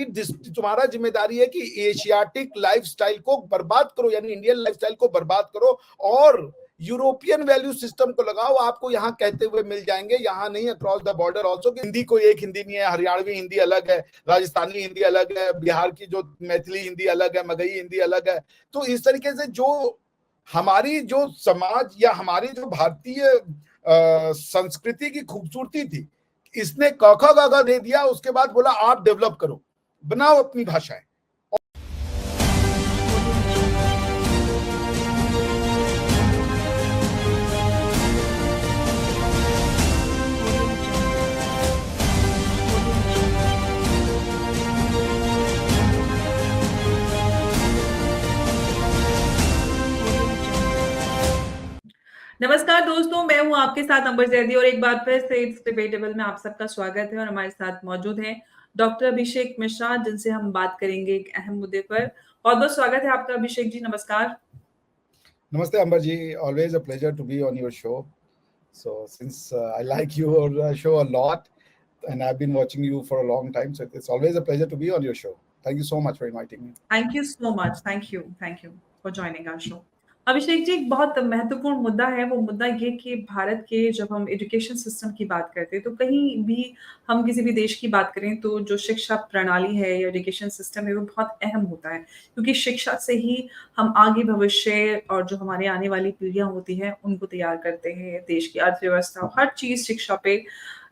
तुम्हारा जिम्मेदारी है कि एशियाटिक लाइफस्टाइल को बर्बाद करो, यानी इंडियन लाइफस्टाइल को बर्बाद करो और यूरोपियन वैल्यू सिस्टम को लगाओ। आपको यहाँ कहते हुए मिल जाएंगे, यहाँ नहीं, across the border also. Hindi कोई एक हिंदी नहीं है, हरियाणवी हिंदी अलग है, राजस्थानी हिंदी अलग है, बिहार की जो मैथिली हिंदी अलग है, मगही हिंदी अलग है। तो इस तरीके से जो हमारी जो समाज या हमारी जो भारतीय संस्कृति की खूबसूरती थी, इसने क ख ग घ दे दिया। उसके बाद बोला आप डेवलप करो, बनाओ अपनी भाषाएं। नमस्कार दोस्तों, मैं हूं आपके साथ अंबर जैदी और एक बार फिर से इट्स डिबेटेबल में आप सबका स्वागत है। और हमारे साथ मौजूद हैं डॉक्टर अभिषेक मिश्रा, जिनसे हम बात करेंगे एक अहम मुद्दे पर। बहुत बहुत स्वागत है आपका अभिषेक जी, नमस्कार। नमस्ते Ambar ji, always a pleasure to be on your show. So since I like your show a lot and I've been watching you for a long time, so it's always a pleasure to be on your show. Thank you so much for inviting me. Thank you so much. Thank you for joining our show. Abhishek ji, एक बहुत महत्वपूर्ण मुद्दा है। वो मुद्दा ये कि भारत के जब हम एजुकेशन सिस्टम की बात करते हैं, तो कहीं भी हम किसी भी देश की बात करें तो जो शिक्षा प्रणाली है या एजुकेशन सिस्टम है वो बहुत अहम होता है, क्योंकि शिक्षा से ही हम आगे भविष्य और जो हमारे आने वाली पीढ़ियां होती हैं उनको तैयार करते हैं। देश की अर्थव्यवस्था, हर चीज शिक्षा पे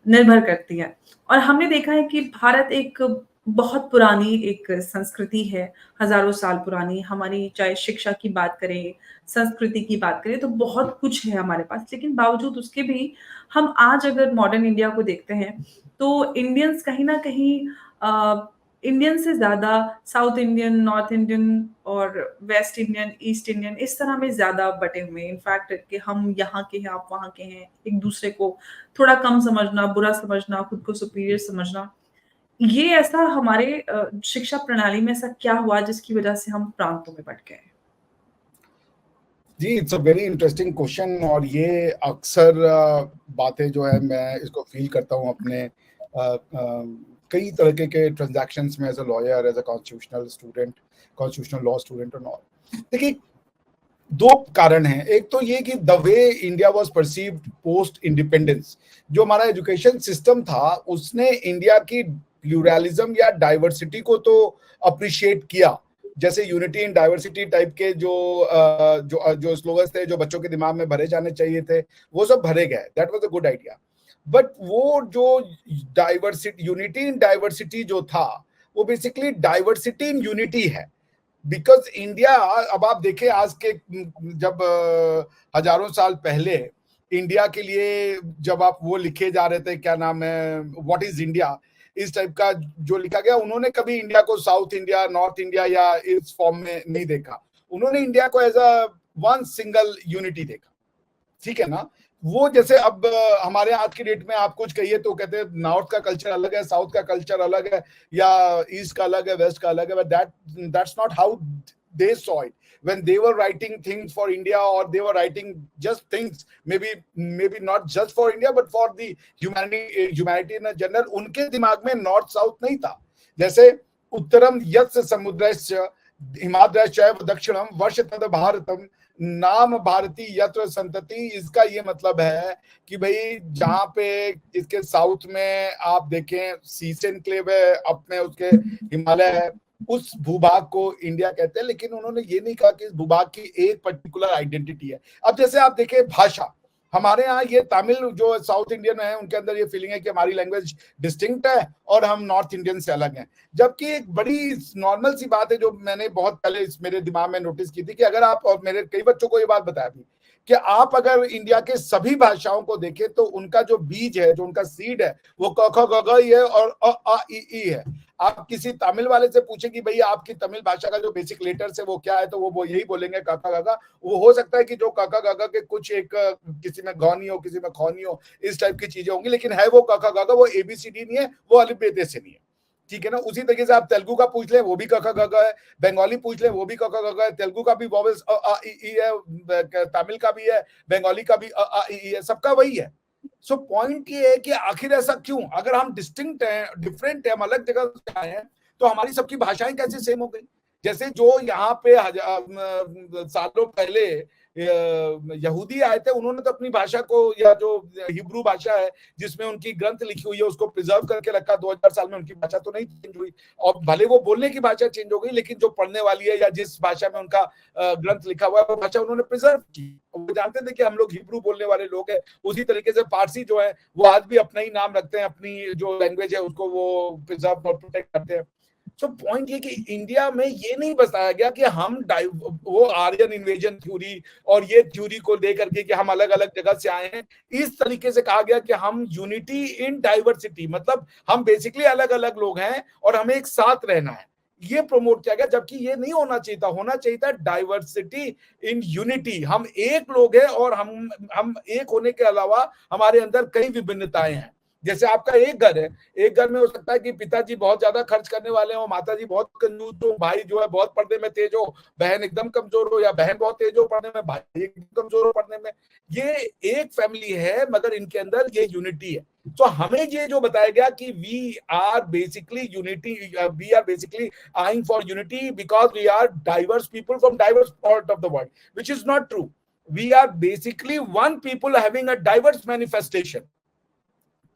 निर्भर करती है। और हमने देखा है कि भारत एक बहुत पुरानी एक संस्कृति है, हजारों साल पुरानी। हमारी चाहे शिक्षा की बात करें, संस्कृति की बात करें, तो बहुत कुछ है हमारे पास। लेकिन बावजूद उसके भी हम आज अगर मॉडर्न इंडिया को देखते हैं तो इंडियंस कहीं ना कहीं इंडियन से ज्यादा साउथ इंडियन, नॉर्थ इंडियन और वेस्ट इंडियन, ईस्ट इंडियन, इस तरह में ज्यादा बटे हुए हैं। इनफैक्ट कि हम यहाँ के हैं, आप वहाँ के हैं, एक दूसरे को थोड़ा कम समझना, बुरा समझना, खुद को सुपीरियर समझना, ये ऐसा हमारे शिक्षा प्रणाली में ऐसा क्या हुआ जिसकी वजह से हम प्रांतों में बट गए? जी, it's a very interesting question. और ये अक्सर बातें जो है मैं इसको फील करता हूँ अपने कई तरह के ट्रांजैक्शंस में, as a lawyer, as a constitutional student, constitutional law student और ऑल। देखिए, दो कारण हैं। एक तो ये कि the way India was perceived post independence, जो हमारा एजुकेशन सिस्टम था उसने इंडिया की प्लूरलिज्म या डाइवर्सिटी को तो अप्रिशिएट किया। जैसे यूनिटी इन डाइवर्सिटी टाइप के जो स्लोगन्स थे, जो बच्चों के दिमाग में भरे जाने चाहिए थे, वो सब भरे गए। That was a good idea. But वो जो डाइवर्सिटी, यूनिटी इन डाइवर्सिटी जो था, वो बेसिकली डाइवर्सिटी इन यूनिटी है। बिकॉज इंडिया, अब आप देखें, आज के जब हजारों साल पहले इंडिया के लिए जब आप वो लिखे जा रहे थे, क्या नाम है, व्हाट इज इंडिया, इस टाइप का जो लिखा गया, उन्होंने कभी इंडिया को साउथ इंडिया, नॉर्थ इंडिया या इस फॉर्म में नहीं देखा। उन्होंने इंडिया को as a one single unity देखा। ठीक है ना? वो जैसे अब हमारे आज की डेट में आप कुछ कहिए तो कहते हैं नॉर्थ का कल्चर अलग है, साउथ का कल्चर अलग है, या ईस्ट का अलग है, वेस्ट का अलग है। But that's not how they saw it when they were writing things for India, or they were writing just things maybe not just for India but for the humanity in a general. उनके दिमाग में north south नहीं था। जैसे उत्तरम यस्य समुद्रस्य हिमाद्रश्च दक्षिणम वर्षतद भारतम नाम भारती यत्र संतति। इसका ये मतलब है कि भाई जहां पे इसके साउथ में आप देखें सीस एनक्लेव है, अपने उसके हिमालय है, उस भूभाग को इंडिया कहते हैं। लेकिन उन्होंने ये नहीं कहा कि इस भूभाग की एक पर्टिकुलर आइडेंटिटी है। अब जैसे आप देखें भाषा, हमारे यहाँ ये तमिल जो साउथ इंडियन है उनके अंदर ये फीलिंग है कि हमारी लैंग्वेज डिस्टिंक्ट है और हम नॉर्थ इंडियन से अलग हैं। जबकि एक बड़ी नॉर्मल सी बात है जो मैंने बहुत पहले मेरे दिमाग में नोटिस की थी कि अगर आप, और मेरे कई बच्चों को ये बात बताया भी, कि आप अगर इंडिया के सभी भाषाओं को देखें तो उनका जो बीज है, जो उनका सीड है, वो क ख ग घ ही है और अ आ इ ई है। आप किसी तमिल वाले से पूछे कि भाई आपकी तमिल भाषा का जो बेसिक लेटर्स है वो क्या है, तो वो यही बोलेंगे क ख ग घ। वो हो सकता है कि जो क ख ग घ के कुछ एक किसी में घ नहीं हो, किसी में ख नहीं हो, इस टाइप की चीजें होंगी, लेकिन है वो क ख ग घ, वो ABCD नहीं है, वो अलिफ बे ते से नहीं है। ठीक है ना? उसी तरीके से आप तेलुगु का पूछ ले, वो भी क ख ग घ है, बंगाली पूछ ले, वो भी क ख ग घ है, तेलुगु का भी वॉवेल्स अ आ इ ई है, तमिल का भी है, बंगाली का भी अ आ इ ई है, सबका वही है। सो पॉइंट ये है कि आखिर ऐसा क्यों? अगर हम डिस्टिंक्ट हैं, डिफरेंट है, हम अलग जगह से आए हैं, तो हमारी सबकी भाषाएं कैसे सेम हो गई? जैसे जो यहाँ पे सालों पहले यहूदी आए थे, उन्होंने तो अपनी भाषा को, या जो हिब्रू भाषा है जिसमें उनकी ग्रंथ लिखी हुई है, उसको प्रिजर्व करके रखा। 2000 साल में उनकी भाषा तो नहीं चेंज हुई, और भले वो बोलने की भाषा चेंज हो गई, लेकिन जो पढ़ने वाली है या जिस भाषा में उनका ग्रंथ लिखा हुआ है वो भाषा उन्होंने प्रिजर्व की। वो जानते थे कि हम लोग हिब्रू बोलने वाले लोग हैं। उसी तरीके से पारसी जो है वो आज भी अपना ही नाम रखते हैं, अपनी जो लैंग्वेज है उसको वो प्रिजर्व और प्रोटेक्ट करते हैं। तो पॉइंट ये कि इंडिया में ये नहीं बताया गया कि हम वो आर्यन इन्वेजन थ्योरी और ये थ्योरी को लेकर के कि हम अलग अलग जगह से आए हैं। इस तरीके से कहा गया कि हम यूनिटी इन डाइवर्सिटी, मतलब हम बेसिकली अलग अलग लोग हैं और हमें एक साथ रहना है, ये प्रमोट किया गया। जबकि ये नहीं होना चाहिए था। होना चाहिए था डाइवर्सिटी इन यूनिटी। हम एक लोग हैं और हम एक होने के अलावा हमारे अंदर कई विभिन्नताएं हैं। जैसे आपका एक घर है, एक घर में हो सकता है कि पिताजी बहुत ज्यादा खर्च करने वाले हो, माताजी बहुत कंजूस हो, भाई जो है बहुत पढ़ने में तेज हो, बहन एकदम कमजोर हो, या बहन बहुत तेज हो पढ़ने में, भाई एकदम कमजोर हो पढ़ने में। ये एक फैमिली है मगर इनके अंदर ये यूनिटी है। तो हमें ये जो बताया गया कि we are basically unity, we are basically eyeing for unity because we are diverse people from diverse part of the world, which is not true. We are basically one people having a diverse manifestation.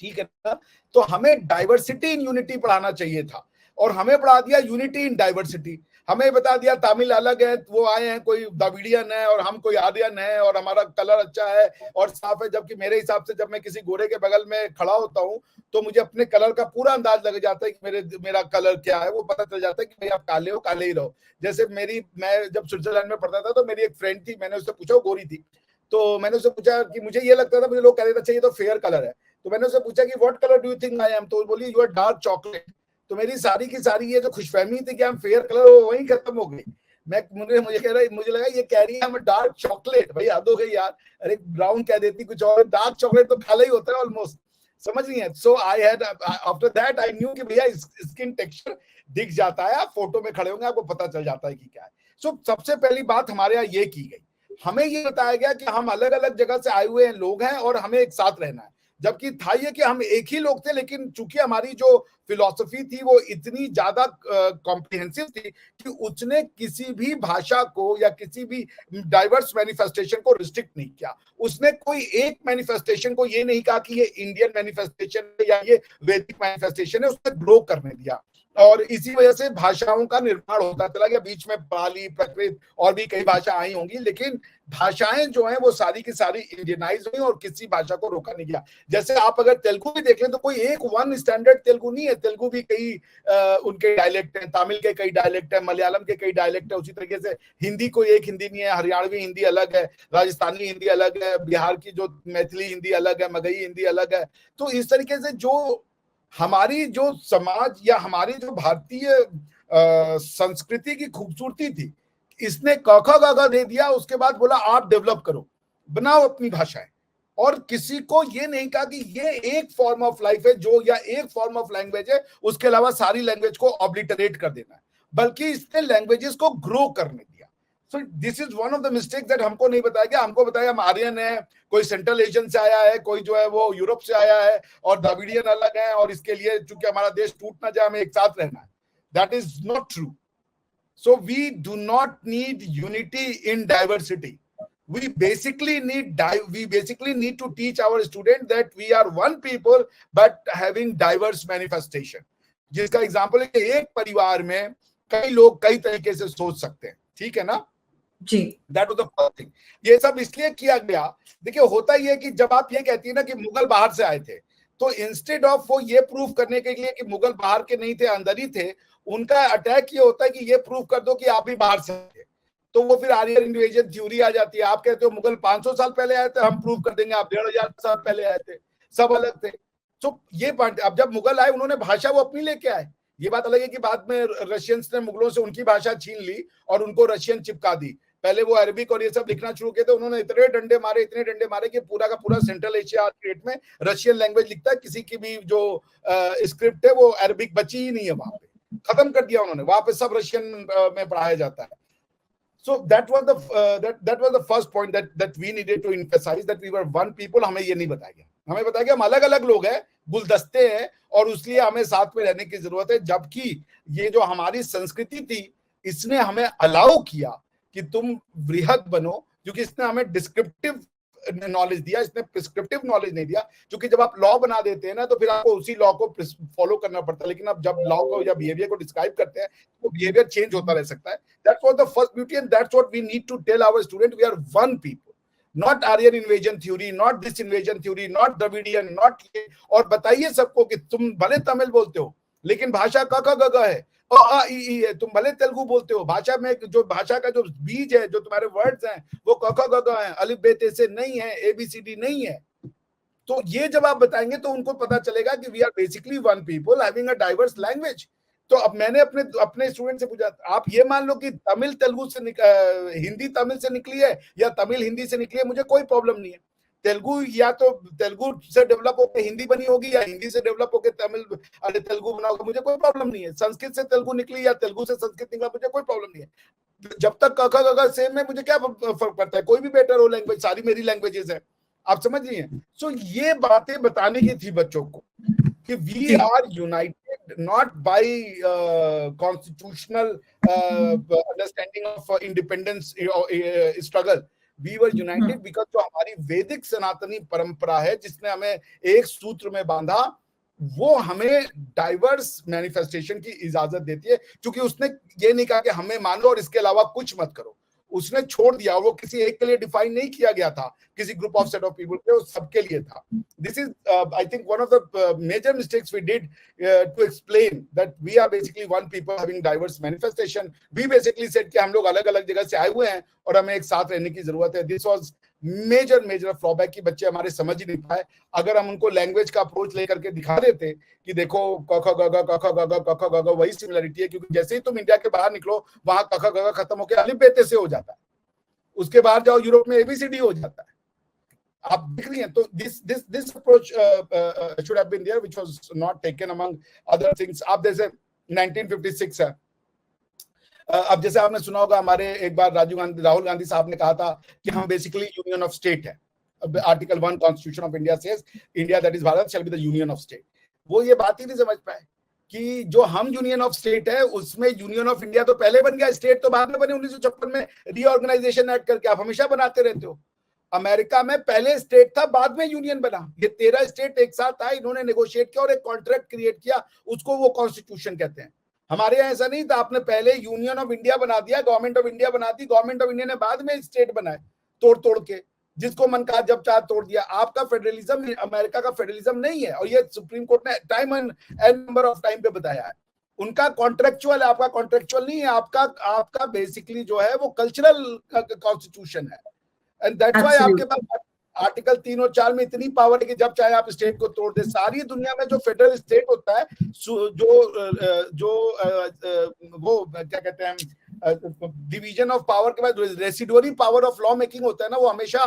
ठीक है ना? तो हमें diversity in unity पढ़ाना चाहिए था, और हमें पढ़ा दिया यूनिटी इन डाइवर्सिटी। हमें बता दिया तमिल अलग है, वो आए हैं, कोई द्रविडियन है और हम कोई आर्यन है, और हमारा कलर अच्छा है और साफ है। जबकि मेरे हिसाब से जब मैं किसी गोरे के बगल में खड़ा होता हूँ तो मुझे अपने कलर का पूरा अंदाज लग जाता है कि मेरा कलर क्या है। वो पता चल जाता है कि भाई आप काले हो, काले ही रहो। जैसे मैं जब स्विट्जरलैंड में पढ़ता था तो मेरी एक फ्रेंड थी, मैंने उससे पूछा, वो गोरी थी, तो मैंने उससे पूछा कि मुझे ये लगता था, मुझे लोग कह रहे थे अच्छा ये तो फेयर कलर है। तो मैंने उससे पूछा कि what colour do you think I am? तो बोली यू आर डार्क चॉकलेट। तो मेरी सारी की सारी ये जो खुशफहमी थी कि हम फेयर कलर, वो वहीं खत्म हो गई। मुझे कह रहा, मुझे लगा ये कह रही है डार्क चॉकलेट। भाई हद हो गई यार, अरे ब्राउन कह देती कुछ और, डार्क चॉकलेट तो काला ही होता है ऑलमोस्ट, समझ नहीं है। So I had after that I knew कि भैया स्किन टेक्सचर दिख जाता है, आप फोटो में खड़े होंगे आपको पता चल जाता है कि क्या है। सो सबसे पहली बात हमारे यहाँ ये की गई, हमें ये बताया गया कि हम अलग अलग जगह से आए हुए लोग हैं और हमें एक साथ रहना है। जबकि था ये कि हम एक ही लोग थे, लेकिन चूंकि हमारी जो फिलॉसफी थी वो इतनी ज्यादा कॉम्प्रिहेंसिव थी कि उसने किसी भी भाषा को या किसी भी डाइवर्स मैनिफेस्टेशन को रिस्ट्रिक्ट नहीं किया। उसने कोई एक मैनिफेस्टेशन को ये नहीं कहा कि ये इंडियन मैनिफेस्टेशन है या ये वैदिक मैनिफेस्टेशन है, उसने ग्रो करने दिया। और इसी वजह से भाषाओं का निर्माण होता चला गया। बीच में पाली, प्राकृत और भी कई भाषा आई होंगी, लेकिन भाषाएं जो हैं वो सारी की सारी इंडियनाइज हुई और किसी भाषा को रोका नहीं गया। जैसे आप अगर तेलुगु भी देख लें तो कोई एक वन स्टैंडर्ड तेलुगु नहीं है। तेलुगु भी कई उनके डायलेक्ट हैं, तमिल के कई डायलेक्ट हैं, मलयालम के कई डायलेक्ट है। उसी तरीके से हिंदी कोई एक हिंदी नहीं है, हरियाणवी हिंदी अलग है, राजस्थानी हिंदी अलग है, बिहार की जो मैथिली हिंदी अलग है, मगही हिंदी अलग है। तो इस तरीके से जो हमारी जो समाज या हमारी जो भारतीय संस्कृति की खूबसूरती थी, इसने क ख ग घ दे दिया। उसके बाद बोला आप डेवलप करो, बनाओ अपनी भाषाएं। और किसी को ये नहीं कहा कि ये एक फॉर्म ऑफ लाइफ है जो, या एक फॉर्म ऑफ लैंग्वेज है, उसके अलावा सारी लैंग्वेज को ऑब्लिटरेट कर देना है, बल्कि इसने लैंग्वेजेस को ग्रो करने दिया। So this is one of the mistake that हमको नहीं बताया गया। हमको बताया हम आर्यन है, कोई सेंट्रल एशियन से आया है, कोई जो है वो यूरोप से आया है, और द्रविडियन अलग है, और इसके लिए चूंकि हमारा देश टूट ना जाए हमें एक साथ रहना है। That is not true. So we do not need unity in diversity. We basically need to teach our students that we are one people but having diverse manifestation. जिसका एग्जाम्पल है कि एक परिवार में कई लोग कई तरीके से सोच सकते हैं, ठीक है ना जी। That was the first thing. ये सब इसलिए किया गया, देखिए होता ही है कि जब आप ये कहती है ना कि मुगल बाहर से आए थे, तो इंस्टेड ऑफ वो ये प्रूव करने के लिए कि मुगल बाहर के नहीं थे, अंदर ही थे, उनका अटैक ये होता है कि ये प्रूव कर दो कि आप भी बाहर से थे। तो वो फिर आर्यन इन्वेजन थ्योरी आ जाती है। आप कहते हो मुगल 500 साल पहले आए थे, हम प्रूव कर देंगे आप 1500 साल पहले आए थे, सब अलग थे। तो ये पॉइंट, अब जब मुगल आए उन्होंने भाषा वो अपनी लेके आए। ये बात अलग है कि बाद में रशियंस ने मुगलों से उनकी भाषा छीन ली और उनको रशियन चिपका दी। पहले वो अरबिक और ये सब लिखना शुरू किए थे, उन्होंने इतने डंडे मारे कि पूरा का पूरा सेंट्रल एशिया स्टेट में रशियन लैंग्वेज लिखता है। किसी की भी जो स्क्रिप्ट है वो अरबिक बची ही नहीं है, वहां पे खत्म कर दिया उन्होंने, वहां पे सब रशियन में पढ़ाया जाता है। So that was the first point that we needed to emphasize, that we were one people. हमें ये नहीं बताया गया। हमें पता है कि हम अलग अलग लोग हैं, गुलदस्ते हैं, और इसलिए हमें साथ में रहने की जरूरत है। जबकि ये जो हमारी संस्कृति थी, इसने हमें अलाउ किया कि तुम वृहद बनो, क्योंकि इसने हमें डिस्क्रिप्टिव नॉलेज दिया, इसने प्रिस्क्रिप्टिव नॉलेज नहीं दिया। क्योंकि जब आप लॉ बना देते हैं ना, तो फिर आपको उसी लॉ को फॉलो करना पड़ता है। लेकिन आप जब लॉ को या बिहेवियर को डिस्क्राइब करते हैं, तो बिहेवियर चेंज होता रह सकता है। That's what the first beauty, and that's what we need to tell our student, we are one people, not Aryan invasion theory, not this invasion theory, not Dravidian, not ये। और बताइए सबको कि तुम भले तमिल बोलते हो, लेकिन भाषा क ख ग घ है, अ आ इ ई है। तुम भले तेलुगु बोलते हो, भाषा में जो भाषा का जो बीज है, जो तुम्हारे वर्ड्स हैं, वो क ख ग घ है, अलिफ बे ते से नहीं है, ABCD नहीं है। तो ये जब आप बताएंगे तो उनको पता चलेगा कि we are basically one people having a diverse language. तो अब मैंने अपने अपने स्टूडेंट से पूछा, आप ये मान लो कि तमिल तेलुगु से हिंदी तमिल से निकली है, या तमिल हिंदी से निकली है, मुझे कोई प्रॉब्लम नहीं है। तेलुगु या तो तेलुगु से डेवलप होकर हिंदी बनी होगी, या हिंदी से डेवलप होकर तमिल अरे तेलुगु बना होगा, मुझे कोई प्रॉब्लम नहीं है। संस्कृत से तेलुगु निकली या तेलुगु से संस्कृत निकला, मुझे कोई प्रॉब्लम नहीं है। जब तक क ख ग घ सेम है, मुझे क्या फर्क पड़ता है? कोई भी बेटर हो लैंग्वेज, सारी मेरी लैंग्वेजेस है। आप समझ रही हैं? सो ये बातें बताने की थी बच्चों को कि we are united not by constitutional understanding of independence struggle, we were united because जो हमारी वैदिक सनातनी परंपरा है, जिसने हमें एक सूत्र में बांधा, वो हमें डाइवर्स मैनिफेस्टेशन की इजाजत देती है। क्योंकि उसने ये नहीं कहा कि हमें मानो और इसके अलावा कुछ मत करो, उसने छोड़ दिया। वो किसी एक के लिए डिफाइन नहीं किया गया था, किसी group of set of people के, वो सबके लिए था। This is I think one of the major mistakes we did to explain that we are basically one people having diverse manifestation. We basically said कि हम लोग अलग अलग जगह से आए हुए हैं और हमें एक साथ रहने की जरूरत है। दिस वाज मेजर फ्लॉबैक कि बच्चे हमारे समझ ही नहीं पाए। अगर हम उनको लैंग्वेज का अप्रोच लेकर के दिखा देते कि देखो क ख ग घ क ख ग घ क ख ग घ वही सिमिलरिटी है, क्योंकि जैसे ही तुम इंडिया के बाहर निकलो, वहां क ख ग घ खत्म होकर अलिफ बे ते से हो जाता है। उसके बाहर जाओ, यूरोप में ABCD हो जाता है। आप देख रही हैं? तो this approach should have been there, which was not taken among other things. आप जैसे 1956 है, अब जैसे आपने सुना होगा, हमारे एक बार राहुल गांधी साहब ने कहा था कि हम बेसिकली यूनियन ऑफ स्टेट है। Article 1 constitution of India says India that is Bharat shall be the union of state. वो ये बात ही नहीं समझ पाए कि जो हम यूनियन ऑफ स्टेट है, उसमें यूनियन ऑफ इंडिया तो पहले बन गया, स्टेट तो बाद में बने 1956 में रीऑर्गेनाइजेशन एक्ट करके। आप हमेशा बनाते रहते हो। अमेरिका में पहले स्टेट था, बाद में यूनियन बना। ये 13 स्टेट एक साथ था, इन्होंने नेगोशिएट किया और एक कॉन्ट्रैक्ट क्रिएट किया, उसको वो कॉन्स्टिट्यूशन कहते हैं। हमारे यहाँ ऐसा नहीं था, आपने पहले यूनियन ऑफ इंडिया बना दिया, गवर्नमेंट ऑफ इंडिया बना दी, गवर्नमेंट ऑफ इंडिया ने बाद में स्टेट बनाए तोड़ तोड़ के, जिसको मन कहा जब चाह तोड़ दिया। आपका फेडरलिज्म अमेरिका का फेडरलिज्म नहीं है, और ये सुप्रीम कोर्ट ने time and number of time पे बताया है। उनका कॉन्ट्रेक्चुअल है, आपका कॉन्ट्रेक्चुअल नहीं है। आपका बेसिकली जो है वो कल्चरल कॉन्स्टिट्यूशन है। एंड दैट्स व्हाई आपके पास आर्टिकल 3 और 4 में इतनी पावर है कि जब चाहे आप स्टेट को तोड़ दे। सारी दुनिया में जो फेडरल स्टेट होता है, जो वो क्या कहते हैं, डिवीजन ऑफ पावर के बाद residuary power of law making होता है ना, वो हमेशा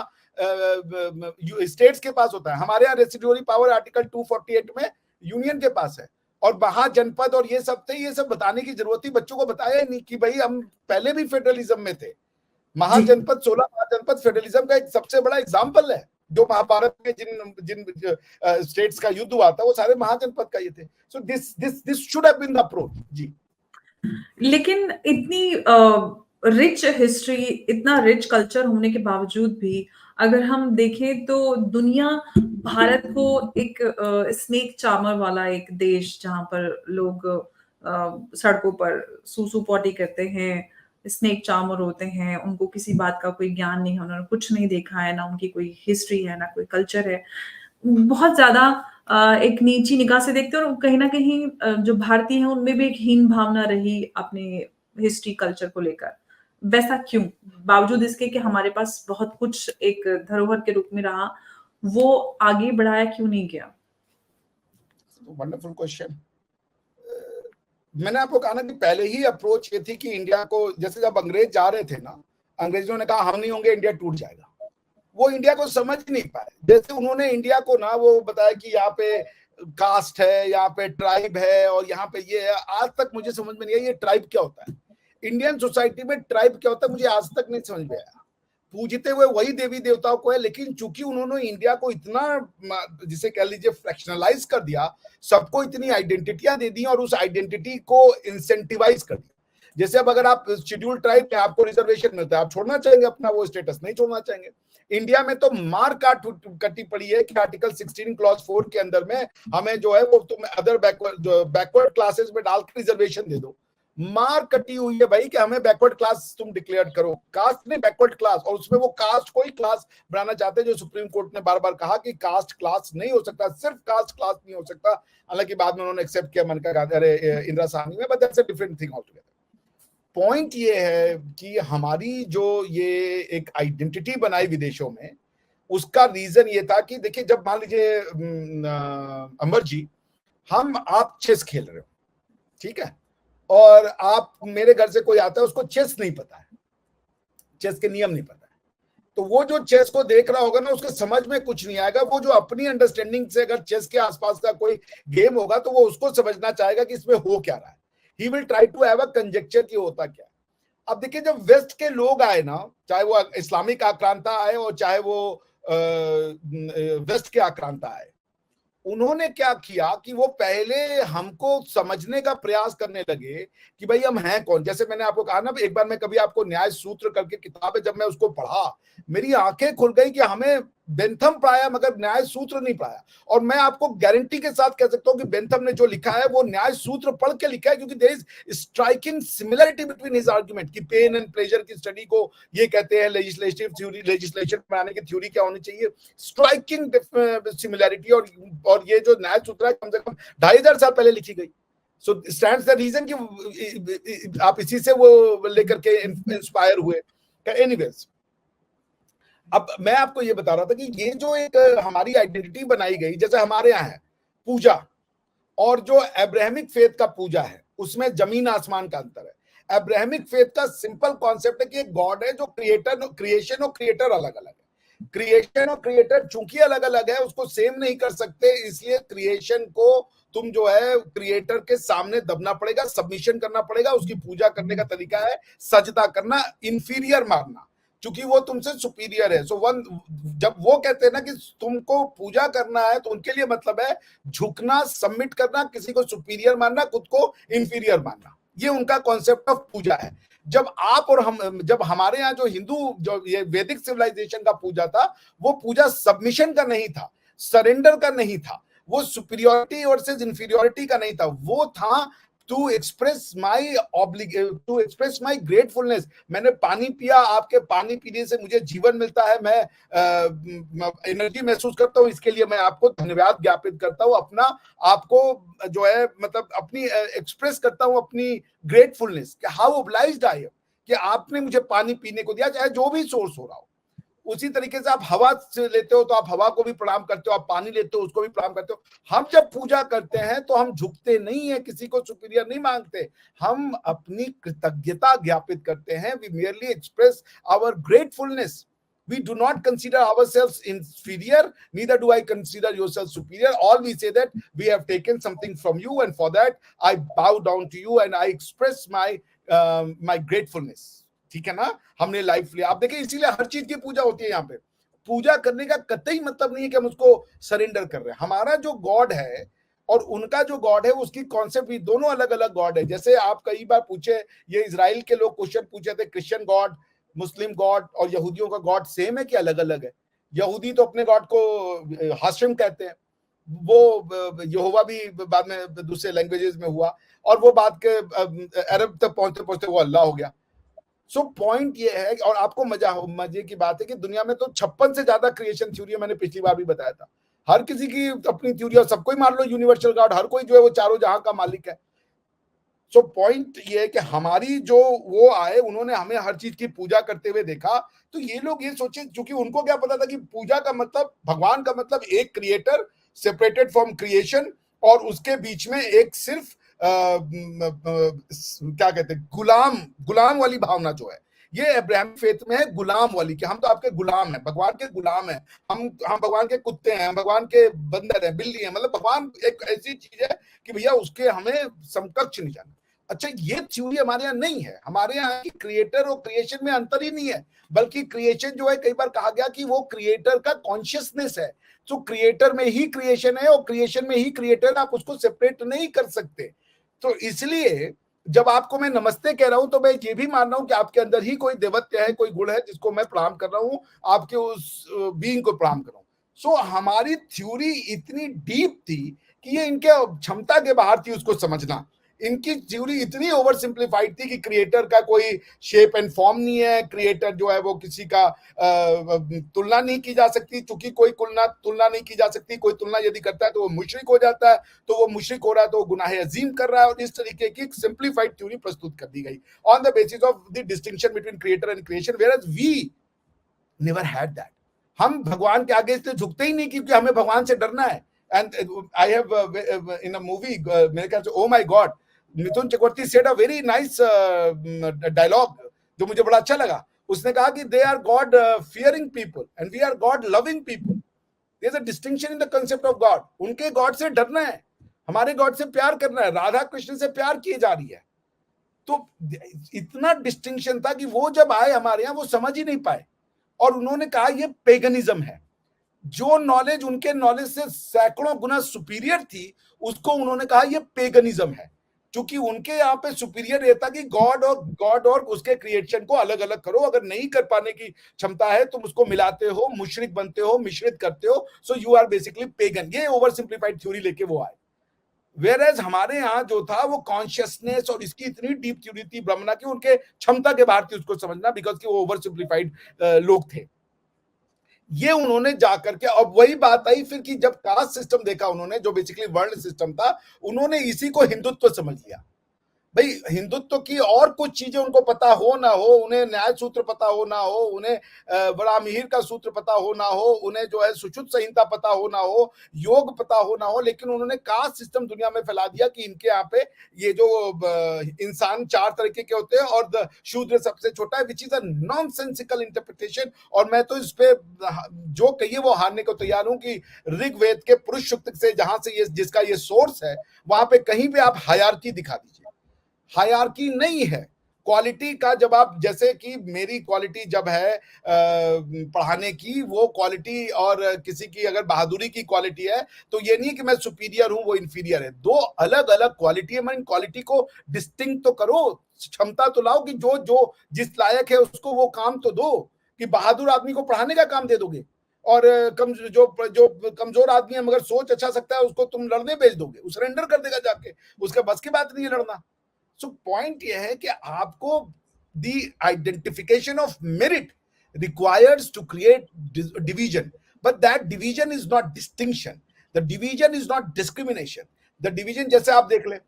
स्टेट्स के पास होता है। हमारे यहाँ रेसिडुअरी पावर आर्टिकल 248 में यूनियन के पास है, और महाजनपद और ये सब थे। ये सब बताने की जरूरत थी, बच्चों को बताया नहीं कि भाई हम पहले भी फेडरलिज्म में थे। महाजनपद 16 महाजनपद फेडरलिज्म का एक सबसे बड़ा एग्जाम्पल है। जो महाभारत में जिन स्टेट्स का युद्ध हुआ था, वो सारे महाजनपद का ये थे। So this should have been the approach जी। लेकिन इतनी रिच हिस्ट्री, इतना रिच कल्चर होने के बावजूद भी अगर हम देखें तो दुनिया भारत को एक स्नेक चार्मर वाला एक देश, जहां पर लोग सड़कों पर सूसू पॉटी करते हैं, स्नेक चार्मर होते हैं, उनको किसी बात का कोई ज्ञान नहीं है, उन्होंने कुछ नहीं देखा है, ना उनकी कोई हिस्ट्री है, ना कोई कल्चर है, बहुत ज्यादा एक नीची निगाह से देखते हैं। और कहीं ना कहीं जो भारतीय हैं उनमें भी एक हीन भावना रही अपने हिस्ट्री कल्चर को लेकर। वैसा क्यों? बावजूद इसके कि हमारे पास बहुत कुछ एक धरोहर के रूप में रहा, वो आगे बढ़ाया क्यों नहीं गया? Wonderful question. मैंने आपको कहा ना कि पहले ही अप्रोच ये थी कि इंडिया को, जैसे जब अंग्रेज जा रहे थे ना, अंग्रेजों ने कहा हम नहीं होंगे इंडिया टूट जाएगा। वो इंडिया को समझ नहीं पाए। जैसे उन्होंने इंडिया को ना वो बताया कि यहाँ पे कास्ट है, यहाँ पे ट्राइब है, और यहाँ पे ये है। आज तक मुझे समझ में नहीं आया ये ट्राइब क्या होता है। इंडियन सोसाइटी में ट्राइब क्या होता है, मुझे आज तक नहीं समझ में आया। पूजते हुए वही देवी देवताओं को है, लेकिन चूंकि उन्होंने इंडिया को इतना जिसे कह लीजिए फ्रैक्शनलाइज कर दिया, सबको इतनी आइडेंटिटियां दे दी और उस आइडेंटिटी को इंसेंटिवाइज कर दिया। जैसे अब अगर आप शेड्यूल ट्राइब में आपको रिजर्वेशन मिलता है, आप छोड़ना चाहेंगे अपना वो स्टेटस? नहीं छोड़ना चाहेंगे। इंडिया में तो मार काट कटी पड़ी है कि आर्टिकल 16 क्लॉज 4 के अंदर में हमें जो है वो तुम अदर बैकवर्ड क्लासेस में डाल के रिजर्वेशन दे दो। मार कटी हुई है भाई कि हमें बैकवर्ड क्लास तुम डिक्लेयर करो, कास्ट नहीं बैकवर्ड क्लास। और उसमें वो कास्ट कोई क्लास बनाना चाहते हैं, जो सुप्रीम कोर्ट ने बार बार कहा कि कास्ट क्लास नहीं हो सकता, सिर्फ कास्ट क्लास नहीं हो सकता। हालांकि बाद में उन्होंने एक्सेप्ट किया मन का अरे इंदिरा साहनी में, but that's a different thing altogether. Point ये है कि हमारी जो ये एक आइडेंटिटी बनाई विदेशों में, उसका रीजन ये था कि देखिए, जब मान लीजिए अमर जी, आप चेस खेल रहे हो, ठीक है, और आप मेरे घर से कोई आता है, उसको चेस नहीं पता है, चेस के नियम नहीं पता है, तो वो जो चेस को देख रहा होगा ना, उसके समझ में कुछ नहीं आएगा। वो जो अपनी अंडरस्टैंडिंग से अगर चेस के आसपास का कोई गेम होगा, तो वो उसको समझना चाहेगा कि इसमें हो क्या रहा है। He will try to have a conjecture कि होता क्या। अब देखिए, जब वेस्ट के लोग आए ना, चाहे वो इस्लामिक आक्रांता आए और चाहे वो वेस्ट के आक्रांता आए, उन्होंने क्या किया कि वो पहले हमको समझने का प्रयास करने लगे कि भाई हम हैं कौन। जैसे मैंने आपको कहा ना, एक बार मैं कभी आपको न्याय सूत्र करके किताब है, जब मैं उसको पढ़ा, मेरी आंखें खुल गई कि हमें बेंथम पढ़ाया मगर न्याय सूत्र नहीं पढ़ाया। और मैं आपको गारंटी के साथ कह सकता हूं कि बेंथम ने जो लिखा है वो न्याय सूत्र पढ़ के लिखा है, क्योंकि there is striking similarity between his argument कि पेन एंड प्लेजर की स्टडी को ये कहते हैं लेजिस्लेटिव थ्योरी, लेजिस्लेशन बनाने की थ्योरी क्या होनी चाहिए, स्ट्राइकिंग सिमिलरिटी। और ये जो न्याय सूत्र है कम से कम 2500 साल पहले लिखी गई। सो स्टैंड्स द रीजन कि आप इसी से वो लेकर के इंस्पायर हुए। एनीवेज, अब मैं आपको ये बता रहा था कि ये जो एक हमारी आइडेंटिटी बनाई गई, जैसे हमारे यहाँ है पूजा, और जो अब्राहमिक फेथ का पूजा है उसमें जमीन आसमान का अंतर है। अब्राहमिक फेथ का सिंपल कॉन्सेप्ट है कि एक गॉड है जो क्रिएशन और क्रिएटर अलग अलग है। क्रिएशन और क्रिएटर चूंकि अलग अलग है, उसको सेम नहीं कर सकते, इसलिए क्रिएशन को तुम जो है क्रिएटर के सामने दबना पड़ेगा, सबमिशन करना पड़ेगा। उसकी पूजा करने का तरीका है सजदा करना, इंफीरियर मानना, क्योंकि वो तुमसे सुपीरियर है। जब वो कहते हैं ना कि तुमको पूजा करना है, तो उनके लिए मतलब है झुकना, सबमिट करना, किसी को सुपीरियर मानना, खुद को इंफीरियर मानना। ये उनका कॉन्सेप्ट ऑफ पूजा है। जब आप और हम, जब हमारे यहाँ जो हिंदू, जो ये वैदिक सिविलाइजेशन का पूजा था, वो पूजा सबमिशन का नहीं था, सरेंडर का नहीं था, वो सुपीरियोरिटी वर्सेस इंफीरियोरिटी का नहीं था, वो था टू एक्सप्रेस माई ग्रेटफुलनेस। मैंने पानी पिया, आपके पानी पीने से मुझे जीवन मिलता है, मैं एनर्जी महसूस करता हूँ, इसके लिए मैं आपको धन्यवाद ज्ञापित करता हूँ, अपना आपको जो है मतलब अपनी एक्सप्रेस करता हूँ अपनी gratefulness, how obliged I am कि आपने मुझे पानी पीने को दिया, चाहे जो भी सोर्स हो रहा हो। उसी तरीके से आप हवा से लेते हो तो आप हवा को भी प्रणाम करते हो, आप पानी लेते हो उसको भी प्रणाम करते हो। हम जब पूजा करते हैं तो हम झुकते नहीं है, किसी को सुपीरियर नहीं मांगते, हम अपनी कृतज्ञता ज्ञापित करते हैं। We merely express our gratefulness. We do not consider ourselves inferior, neither do I consider yourself superior. All we say that we have taken something from you, and for that I bow down to you and I express my gratefulness. ठीक है ना, हमने life लिया। आप देखिए, इसीलिए हर चीज की पूजा होती है यहाँ पे। पूजा करने का कतई मतलब नहीं है कि हम उसको सरेंडर कर रहे हैं। हमारा जो गॉड है और उनका जो गॉड है, उसकी कॉन्सेप्ट भी दोनों अलग अलग गॉड है। जैसे आप कई बार पूछे, ये इजराइल के लोग क्वेश्चन पूछे थे, क्रिश्चियन गॉड, मुस्लिम गॉड और यहूदियों का गॉड सेम है कि अलग अलग है? यहूदी तो अपने गॉड को हाशिम कहते हैं, वो यहोवा भी बाद में दूसरे लैंग्वेजेस में हुआ, और वो बात के अरब तक पहुंचते पहुंचते वो अल्लाह हो गया। सो पॉइंट ये है, और आपको मजे की बात है कि दुनिया में तो 56 से ज्यादा क्रिएशन थ्योरी, मैंने पिछली बार भी बताया था। हर किसी की अपनी थ्योरी, और सबको ही मान लो यूनिवर्सल गॉड, हर कोई जो है वो चारों जहां का मालिक है। सो पॉइंट ये है कि हमारी जो वो आए, उन्होंने हमें हर चीज की पूजा करते हुए देखा, तो ये लोग ये सोचे, क्योंकि उनको क्या पता था कि पूजा का मतलब, भगवान का मतलब एक क्रिएटर सेपरेटेड फ्रॉम क्रिएशन, और उसके बीच में एक सिर्फ क्या कहते हैं, गुलाम वाली भावना जो है, ये अब्राहम फेथ में है, गुलाम वाली, कि हम तो आपके गुलाम हैं, भगवान के गुलाम हैं, हम भगवान के कुत्ते हैं, हम भगवान के बंदर हैं, बिल्ली हैं। मतलब भगवान एक ऐसी चीज है कि भैया उसके हमें समकक्ष नहीं जाना। अच्छा, ये थ्योरी हमारे यहाँ नहीं है। हमारे यहाँ की क्रिएटर और क्रिएशन में अंतर ही नहीं है, बल्कि क्रिएशन जो है, कई बार कहा गया कि वो क्रिएटर का कॉन्शियसनेस है, तो क्रिएटर में ही क्रिएशन है और क्रिएशन में ही क्रिएटर, आप उसको सेपरेट नहीं कर सकते। तो इसलिए जब आपको मैं नमस्ते कह रहा हूं, तो मैं ये भी मान रहा हूं कि आपके अंदर ही कोई देवत्व है, कोई गुण है जिसको मैं प्रणाम कर रहा हूं, आपके उस बीइंग को प्रणाम कर रहा हूं। सो हमारी थ्योरी इतनी डीप थी कि ये इनके क्षमता के बाहर थी उसको समझना। इनकी थ्योरी इतनी ओवर सिंप्लीफाइड थी कि क्रिएटर का कोई शेप एंड फॉर्म नहीं है, क्रिएटर जो है वो किसी का तुलना नहीं की जा सकती, क्योंकि कोई तुलना नहीं की जा सकती। कोई तुलना यदि करता है तो वो मुशरिक हो जाता है, तो वो मुशरिक हो रहा है तो वो गुनाह अजीम कर रहा है। और इस तरीके की सिंप्लीफाइड थ्योरी प्रस्तुत कर दी गई on the basis of the distinction between creator and creation, whereas we never had that. हम भगवान के आगे इसलिए झुकते ही नहीं क्योंकि हमें भगवान से डरना है। And I have in a movie, मेरे ख्याल से oh my God, Mithun Chakraborty said a very nice dialogue जो मुझे बड़ा अच्छा लगा। उसने कहा कि they are God fearing people and we are God loving people. There is a distinction in the concept of God. उनके गॉड से डरना है, हमारे गॉड से प्यार करना है। राधा कृष्ण से प्यार किए जा रही है। तो इतना डिस्टिंक्शन था कि वो जब आए हमारे यहाँ वो समझ ही नहीं पाए, और उन्होंने कहा ये पेगनिज्म है। जो नॉलेज उनके नॉलेज से सैकड़ों गुना सुपीरियर थी, उसको उन्होंने कहा ये पेगनिज्म है, क्योंकि उनके यहाँ पे सुपीरियर ये था कि गॉड और उसके क्रिएशन को अलग अलग करो। अगर नहीं कर पाने की क्षमता है तुम उसको मिलाते हो, मुशरिक बनते हो, मिश्रित करते हो, so you are basically pagan. ये ओवर सिंप्लीफाइड थ्योरी लेके वो आए। वेयर एज हमारे यहाँ जो था वो कॉन्शियसनेस, और इसकी इतनी डीप थ्योरी थी ब्रह्मणा की, उनके क्षमता के बाहर थी उसको समझना, बिकॉज कि वो ओवर सिंप्लीफाइड लोग थे। ये उन्होंने जाकर के, अब वही बात आई फिर कि जब कास्ट सिस्टम देखा उन्होंने, जो बेसिकली वर्ण सिस्टम था, उन्होंने इसी को हिंदुत्व समझ लिया। भाई हिंदुत्व की और कुछ चीजें उनको पता हो ना हो, उन्हें न्याय सूत्र पता हो ना हो, उन्हें बड़ा मिहिर का सूत्र पता हो ना हो, उन्हें जो है सुश्रुत संहिता पता हो ना हो, योग पता हो ना हो, लेकिन उन्होंने कास्ट सिस्टम दुनिया में फैला दिया कि इनके यहाँ पे ये जो इंसान 4 तरीके के होते हैं और शूद्र सबसे छोटा है, which is a nonsensical interpretation. और मैं तो इस पे जो कहिए वो हारने को तैयार हूं कि ऋग्वेद के पुरुष सूक्त से जहां से ये जिसका ये सोर्स है, वहां पे कहीं भी आप हायरार्की दिखा दीजिए। हायरार्की नहीं है क्वालिटी का। जब आप, जैसे कि मेरी क्वालिटी जब है पढ़ाने की, वो क्वालिटी और किसी की अगर बहादुरी की क्वालिटी है, तो ये नहीं कि मैं सुपीरियर हूं वो इंफीरियर है। दो अलग अलग क्वालिटी है। मैं इन क्वालिटी को डिस्टिंक्ट तो करो, क्षमता तो लाओ कि जो जो जिस लायक है उसको वो काम तो दो। कि बहादुर आदमी को पढ़ाने का काम दे दोगे, और जो कमजोर आदमी है मगर सोच अच्छा सकता है उसको तुम लड़ने भेज दोगे, वो सरेंडर कर देगा जाके, उसके बस की बात नहीं है लड़ना। सो पॉइंट यह है कि आपको the identification of merit requires to create division, but that division is not distinction, the division is not discrimination, the division, जैसे आप देख ले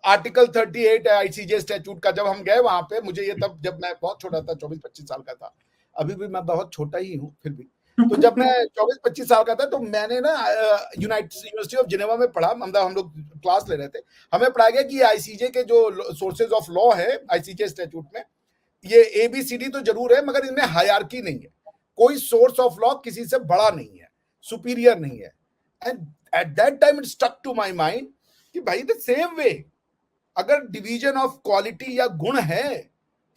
आर्टिकल 38 है आईसीजे स्टैट्यूट का। जब हम गए वहां पे, मुझे ये तब जब मैं बहुत छोटा था, 24-25 साल का था, अभी भी मैं बहुत छोटा ही हूँ फिर भी। तो जब मैं 24-25 साल का था, तो मैंने ना यूनिवर्सिटी ऑफ जिनेवा में पढ़ा, हम लोग क्लास ले रहे थे, हमें पढ़ाया गया कि आईसीजे के जो सोर्सेज ऑफ लॉ है आईसीजे स्टैट्यूट में, ये एबीसीडी तो जरूर है मगर इनमें हायरार्की नहीं है। कोई सोर्स ऑफ लॉ किसी से बड़ा नहीं है, सुपीरियर नहीं है। And at that time it stuck to my mind कि भाई द सेम वे, अगर डिवीजन ऑफ क्वालिटी या गुण है,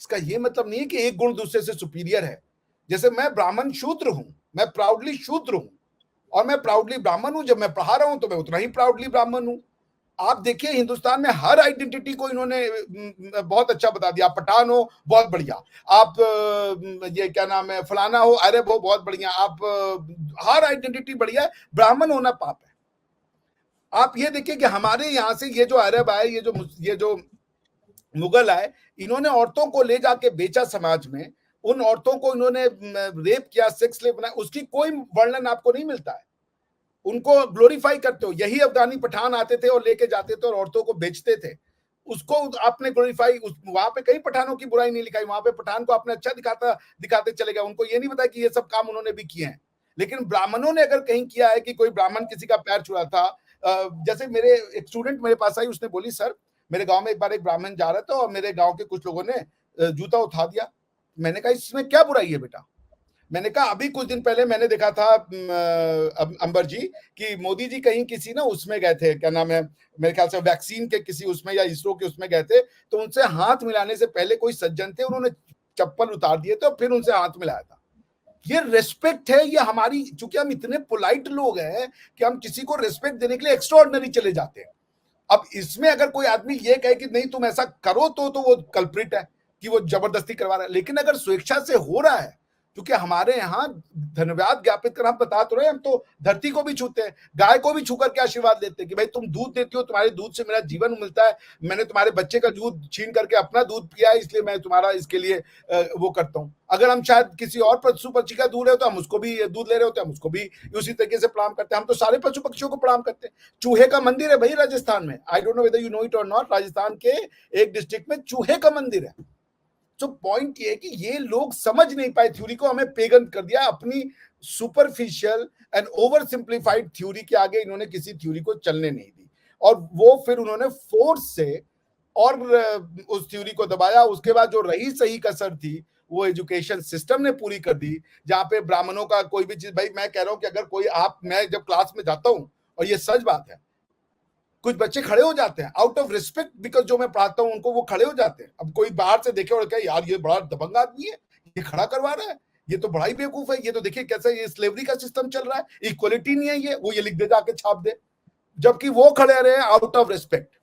इसका ये मतलब नहीं है कि एक गुण दूसरे से सुपीरियर है। जैसे मैं ब्राह्मण शूद्र हूं, मैं प्राउडली शूद्र हूं, और मैं प्राउडली ब्राह्मण हूं। जब मैं पढ़ा रहा हूं तो मैं उतना ही प्राउडली ब्राह्मण हूं। आप देखिए हिंदुस्तान में हर आइडेंटिटी को इन्होंने बहुत अच्छा बता दिया। पठान हो बहुत बढ़िया, आप ये क्या नाम है फलाना हो, अरब हो बहुत बढ़िया, आप हर आइडेंटिटी बढ़िया है, ब्राह्मण होना पाप है। आप ये देखिए कि हमारे यहाँ से ये जो अरब आए, ये जो मुगल आए, इन्होंने औरतों को ले जाके बेचा समाज में, उन औरतों को इन्होंने रेप किया, सेक्स स्लेव बनाया, उसकी कोई वर्णन आपको नहीं मिलता है। उनको ग्लोरीफाई करते हो। यही अफगानी पठान आते थे और लेके जाते थे और औरतों को बेचते थे, उसको आपने ग्लोरीफाई, वहां पे कई पठानों की बुराई नहीं लिखाई, वहां पे पठान को आपने अच्छा दिखाते चले गए। उनको ये नहीं बताया कि ये सब काम उन्होंने भी किए हैं। लेकिन ब्राह्मणों ने अगर कहीं किया है कि कोई ब्राह्मण किसी का पैर छुआ था, जैसे मेरे एक स्टूडेंट मेरे पास आई, उसने बोली सर मेरे गांव में एक बार एक ब्राह्मण जा रहा था और मेरे गांव के कुछ लोगों ने जूता उठा दिया। मैंने कहा इसमें क्या बुराई है बेटा? मैंने कहा अभी कुछ दिन पहले मैंने देखा था अंबर जी कि मोदी जी कहीं किसी ना उसमें गए थे, क्या नाम है, मेरे ख्याल से वैक्सीन के किसी उसमें या इसरो के उसमें गए थे, तो उनसे हाथ मिलाने से पहले कोई सज्जन थे, उन्होंने चप्पल उतार दिए थे और फिर उनसे हाथ मिलाया था। ये रेस्पेक्ट है, ये हमारी, चूंकि हम इतने पोलाइट लोग हैं कि हम किसी को रेस्पेक्ट देने के लिए एक्स्ट्रा ऑर्डिनरी चले जाते हैं। अब इसमें अगर कोई आदमी ये कहे कि नहीं तुम ऐसा करो तो वो कल्प्रिट है कि वो जबरदस्ती करवा रहा है। लेकिन अगर स्वेच्छा से हो रहा है, क्योंकि हमारे यहाँ धन्यवाद ज्ञापित कर हम बता तो रहे, हम तो धरती को भी छूते हैं, गाय को भी छूकर के आशीर्वाद देते हैं कि भाई तुम दूध देती हो, तुम्हारे दूध से मेरा जीवन मिलता है, मैंने तुम्हारे बच्चे का दूध छीन करके अपना दूध पिया है, इसलिए मैं तुम्हारा इसके लिए वो करता हूँ। अगर हम शायद किसी और पशु पक्षी का दूध रहे हो तो हम उसको भी दूध ले रहे होते हैं, हम उसको भी उसी तरीके से प्रणाम करते हैं। हम तो सारे पशु पक्षियों को प्रणाम करते हैं। चूहे का मंदिर है भाई राजस्थान में, I don't know whether you know it और नॉट, राजस्थान के एक डिस्ट्रिक्ट में चूहे का मंदिर है। तो पॉइंट ये है कि ये लोग समझ नहीं पाए थ्योरी को, हमें पेगन कर दिया अपनी superficial and over simplified theory के आगे इन्होंने किसी थ्योरी को चलने नहीं दी, और वो फिर उन्होंने फोर्स से और उस थ्योरी को दबाया। उसके बाद जो रही सही कसर थी वो एजुकेशन सिस्टम ने पूरी कर दी, जहां पे ब्राह्मणों का कोई भी चीज, भाई मैं कह रहा हूं कि अगर कोई मैं जब क्लास में जाता हूं, और ये सच बात है, कुछ बच्चे खड़े हो जाते हैं आउट ऑफ रिस्पेक्ट, बिकॉज जो मैं पढ़ाता हूं उनको, वो खड़े हो जाते हैं। अब कोई बाहर से देखे और क्या यार ये बड़ा दबंग आदमी है, ये खड़ा करवा रहा है, ये तो बड़ा ही बेवकूफ है, ये तो देखिए कैसा ये स्लेवरी का सिस्टम चल रहा है, इक्वलिटी नहीं है, ये वो ये लिख दे जाके छाप दे, जबकि वो खड़े रहे आउट ऑफ रिस्पेक्ट।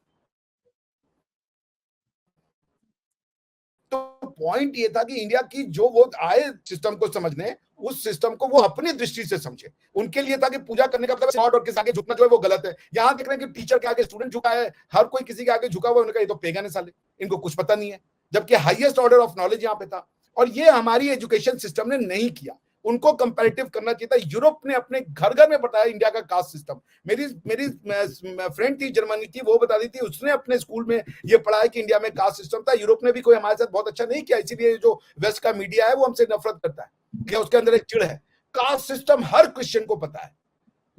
तो पॉइंट ये था कि इंडिया की जो वो आए सिस्टम को समझने, उस सिस्टम को वो अपनी दृष्टि से समझे। उनके लिए था कि पूजा करने का मतलब और किसी आगे झुकना जो है वो गलत है। यहां देख रहे हैं कि टीचर के आगे स्टूडेंट झुका है, हर कोई किसी के आगे झुका हुआ है, उन्होंने कहा ये तो पेगन है साले, इनको कुछ पता नहीं है, जबकि हाईएस्ट ऑर्डर ऑफ नॉलेज यहाँ पे था। और ये हमारी एजुकेशन सिस्टम ने नहीं किया, उनको कंपैरेटिव करना चाहिए था। यूरोप ने अपने घर घर में बताया इंडिया का कास्ट सिस्टम। मेरी मेरी फ्रेंड थी, जर्मनी की, वो बता दी थी, उसने अपने स्कूल में ये पढ़ा है कि इंडिया में कास्ट सिस्टम था। यूरोप ने भी कोई हमारे साथ बहुत अच्छा नहीं किया, इसीलिए जो वेस्ट का मीडिया है वो हमसे नफरत करता है, क्या उसके अंदर एक चिड़ है। कास्ट सिस्टम हर क्रिश्चियन को पता है,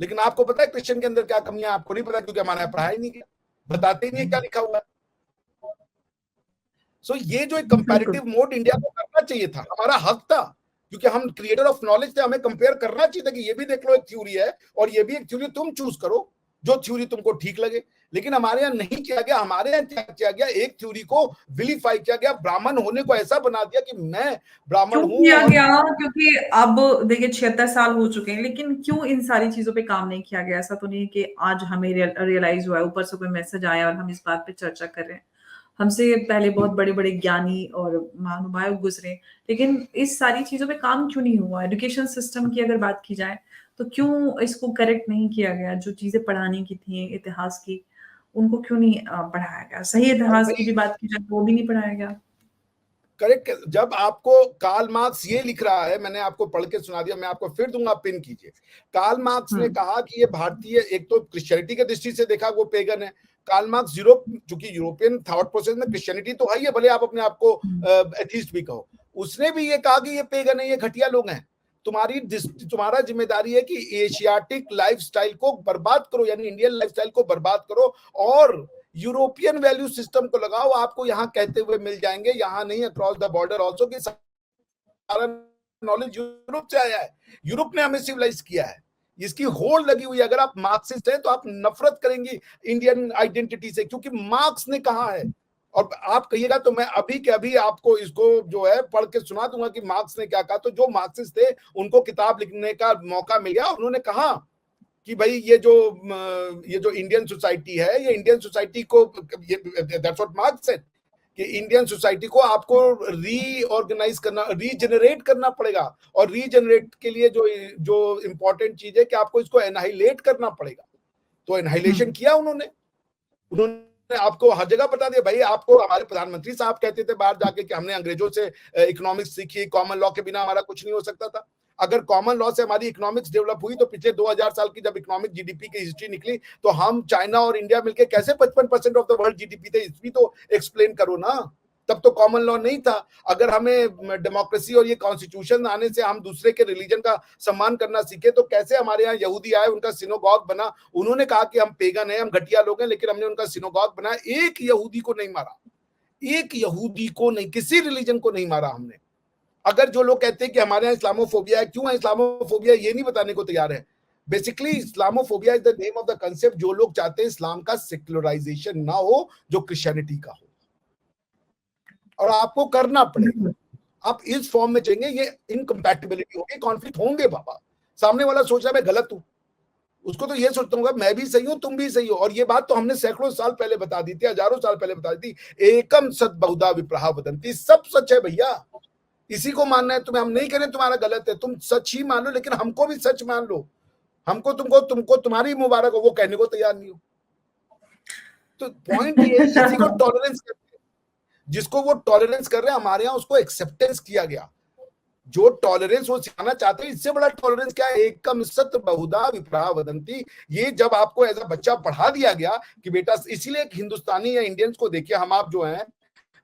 लेकिन आपको पता है क्रिश्चियन के अंदर क्या कमियां, आपको नहीं पता, क्योंकि हमारे पढ़ा ही नहीं किया, बताते ही नहीं क्या लिखा हुआ है। सो ये जो एक कंपैरेटिव मोड इंडिया को करना चाहिए था, हमारा हक था, क्योंकि हम क्रिएटर ऑफ नॉलेज थे, हमें कंपेयर करना चाहिए था कि ये भी देख लो एक थ्योरी है और ये भी एक थ्योरी, तुम चूज करो जो थ्योरी तुमको ठीक लगे। लेकिन हमारे यहाँ नहीं किया गया, हमारे यहाँ क्या किया गया, एक थ्योरी को विलीफाई किया गया, ब्राह्मण होने को ऐसा बना दिया कि मैं ब्राह्मण क्यों हूं। किया और गया? क्योंकि अब देखिए 76 साल हो चुके हैं, लेकिन क्यों इन सारी चीजों पे काम नहीं किया गया? ऐसा तो नहीं है कि आज हमें रियलाइज हुआ है, ऊपर से कोई मैसेज आया और हम इस बात पे चर्चा कर रहे हैं। हमसे पहले बहुत बड़े-बड़े ज्ञानी और महानुभाव गुजरे, लेकिन इस सारी चीज़ों पे काम क्यों नहीं हुआ? एजुकेशन सिस्टम की अगर बात की जाए, तो क्यों इसको करेक्ट नहीं किया गया? जो चीज़ें पढ़ाने की थी इतिहास की, उनको क्यों नहीं पढ़ाया गया? सही इतिहास की भाई भी बात की जाए, तो वो भी नहीं पढ़ाया गया। करेक्ट, जब आपको कार्ल मार्क्स ये लिख रहा है, मैंने आपको पढ़ के सुना दिया, मैं आपको फिर दूंगा, पिन कीजिए। कार्ल मार्क्स ने हुँ, कहा कि ये भारतीय, एक तो क्रिश्चियनिटी की दृष्टि से देखा वो पेगन है। कार्ल मार्क्स यूरोप, चूंकि यूरोपियन थॉट प्रोसेस में क्रिश्चियनिटी तो है ही है, भले आप अपने आप को हुँ। एथीस्ट भी कहो, उसने भी ये कहा कि ये पेगन है, ये घटिया लोग हैं। तुम्हारा जिम्मेदारी है कि एशियाटिक लाइफस्टाइल को बर्बाद करो, यानी इंडियन लाइफस्टाइल को बर्बाद करो और यूरोपियन वैल्यू सिस्टम को लगाओ। आपको यहाँ कहते हुए मिल जाएंगे, यहाँ नहीं, अक्रॉस द बॉर्डर ऑल्सो, कि सारा नॉलेज यूरोप से आया है, यूरोप ने हमें सिविलाइज किया है, इसकी होड़ लगी हुई है। अगर आप मार्क्सिस्ट हैं तो आप नफरत करेंगी इंडियन आइडेंटिटी से, क्योंकि मार्क्स ने कहा है। और आप कहिएगा तो मैं अभी के अभी आपको इसको जो है पढ़ के सुना दूंगा कि मार्क्स ने क्या कहा। तो जो मार्क्सिस्ट थे उनको किताब लिखने का मौका मिल गया, उन्होंने कहा कि भाई ये जो इंडियन सोसाइटी है, ये इंडियन सोसाइटी को, दैट्स व्हाट मार्क्स सेड, कि इंडियन सोसाइटी को आपको रीऑर्गेनाइज करना, रीजनरेट करना पड़ेगा। और रीजनरेट के लिए जो जो इंपॉर्टेंट चीज है कि आपको इसको एनाहिलेट करना पड़ेगा। तो हुँ। एनाहिलेशन किया उन्होंने। उन्होंने आपको हर जगह बता दिया। भाई आपको हमारे प्रधानमंत्री साहब कहते थे बाहर जाके कि हमने अंग्रेजों से इकोनॉमिक्स सीखी, कॉमन लॉ के बिना हमारा कुछ नहीं हो सकता था। अगर कॉमन लॉ से हमारी इकोनॉमिक्स डेवलप हुई तो पिछले 2000 साल की जब इकोनॉमिक जीडीपी की हिस्ट्री निकली तो हम, चाइना और इंडिया मिलकर कैसे 55% ऑफ द वर्ल्ड जीडीपी थे, इसमें तो एक्सप्लेन करो ना। तब तो कॉमन लॉ नहीं था। अगर हमें डेमोक्रेसी और ये कॉन्स्टिट्यूशन आने से हम दूसरे के रिलीजन का सम्मान करना सीखे तो कैसे हमारे यहाँ यहूदी आए, उनका सिनोगॉग बना। उन्होंने कहा कि हम पेगन हैं, हम घटिया लोग हैं, लेकिन हमने उनका सिनोगॉग बनाया। एक यहूदी को नहीं मारा, एक यहूदी को नहीं, किसी रिलीजन को नहीं मारा हमने। अगर जो लोग कहते हैं कि हमारे यहाँ इस्लामोफोबिया है, क्यों है इस्लामोफोबिया, ये नहीं बताने को तैयार है। Basically Islamophobia is the name of the concept, जो लोग चाहते हैं इस्लाम का सेक्युलराइजेशन ना हो, जो क्रिश्चियनिटी का हो, और आपको करना पड़ेगा। आप इस फॉर्म में चाहिए, ये इनकम्पैटिबिलिटी होगी, कॉन्फ्लिक्ट होंगे बाबा। सामने वाला सोच रहा है मैं गलत हूं, उसको तो ये सोचता हूँ मैं भी सही हूं, तुम भी सही हो। और ये बात तो हमने सैकड़ों साल पहले बता दी थी, हजारों साल पहले बता दी थी। एकम सत बहुधा विप्रहा वदंती, सब सच है भैया, इसी को मानना है तुम्हें। हम नहीं करें तुम्हारा गलत है, तुम सच ही मान लो, लेकिन हमको भी सच मान लो। हमको तुमको तुम्हारी मुबारक हो, वो कहने को तैयार नहीं हो। तो पॉइंट ये, इसी को टॉलरेंस करते हैं। जिसको वो टॉलरेंस कर रहे हैं, हमारे यहाँ उसको एक्सेप्टेंस किया गया। जो टॉलरेंस वो सिखाना चाहते हैं, इससे बड़ा टॉलरेंस क्या है? एकम सत बहुधा विप्रहा वदंती। ये जब आपको एज अ बच्चा पढ़ा दिया गया कि बेटा, इसीलिए हिंदुस्तानी या इंडियंस को देखिए, हम आप जो हैं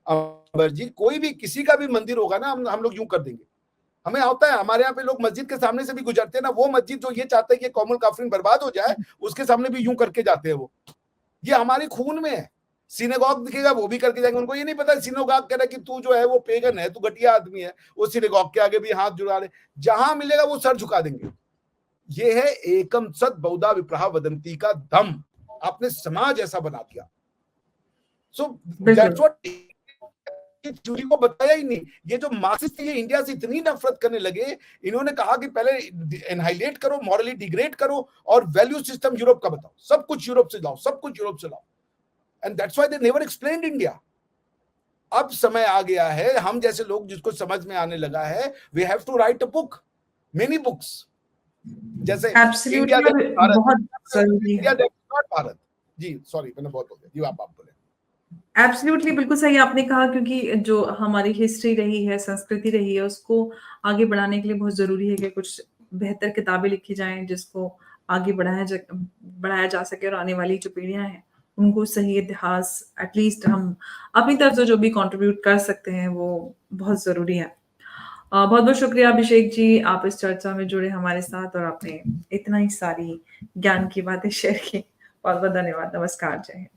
अमर जी, कोई भी किसी का भी मंदिर होगा ना, हम लोग यूं कर देंगे। हमें आता है, हमारे यहाँ पे लोग मस्जिद के सामने से भी गुजरते हैं ना, वो मस्जिद जो ये चाहते हैं कि कौमुल काफिरीन बर्बाद हो जाए, उसके सामने भी यूं करके जाते हैं। वो ये हमारे खून में है। सिनेगॉग दिखेगा वो भी करके जाएंगे। उनको ये नहीं पता सिनेगॉग कह रहा है कि तू जो है वो पेगन है, तू घटिया आदमी है, वो सिनेगॉग के आगे भी हाथ जुड़ा रहे, जहां मिलेगा वो सर झुका देंगे। ये है एकम सत बहुधा विप्रहा वदंती का दम, आपने समाज ऐसा बना दिया। सो दैट्स व्हाट चूरी को बताया ही नहीं। ये जो मार्क्सिस्ट ये इंडिया से इतनी नफरत करने लगे, इन्होंने कहा कि पहले एनहाइलेट करो, मॉरली डिग्रेड करो, और वैल्यू सिस्टम यूरोप का बताओ, सब कुछ यूरोप से लाओ, सब कुछ यूरोप से लाओ। And that's why they never explained India. अब समय आ गया है, हम जैसे लोग जिसको समझ में आने लगा है, we have to write a book, many books, जैसे इंडिया भारत, बहुत जरूरी है। India not Bharat. जी सॉरी, मैंने बहुत बोल दिया जी, आप बोले। एब्सोल्युटली, बिल्कुल सही आपने कहा, क्योंकि जो हमारी हिस्ट्री रही है, संस्कृति रही है, उसको आगे बढ़ाने के लिए बहुत ज़रूरी है कि कुछ बेहतर किताबें लिखी जाएँ, जिसको आगे बढ़ाया जा सके, और आने वाली जो पीढ़ियाँ हैं, उनको सही इतिहास एटलीस्ट हम अपनी तरफ से जो भी कंट्रीब्यूट कर सकते हैं, वो बहुत ज़रूरी है। बहुत-बहुत शुक्रिया अभिषेक जी, आप इस चर्चा में जुड़े हमारे साथ, और आपने इतना ही सारी ज्ञान की बातें शेयर की। बहुत-बहुत धन्यवाद। नमस्कार, जय हिंद।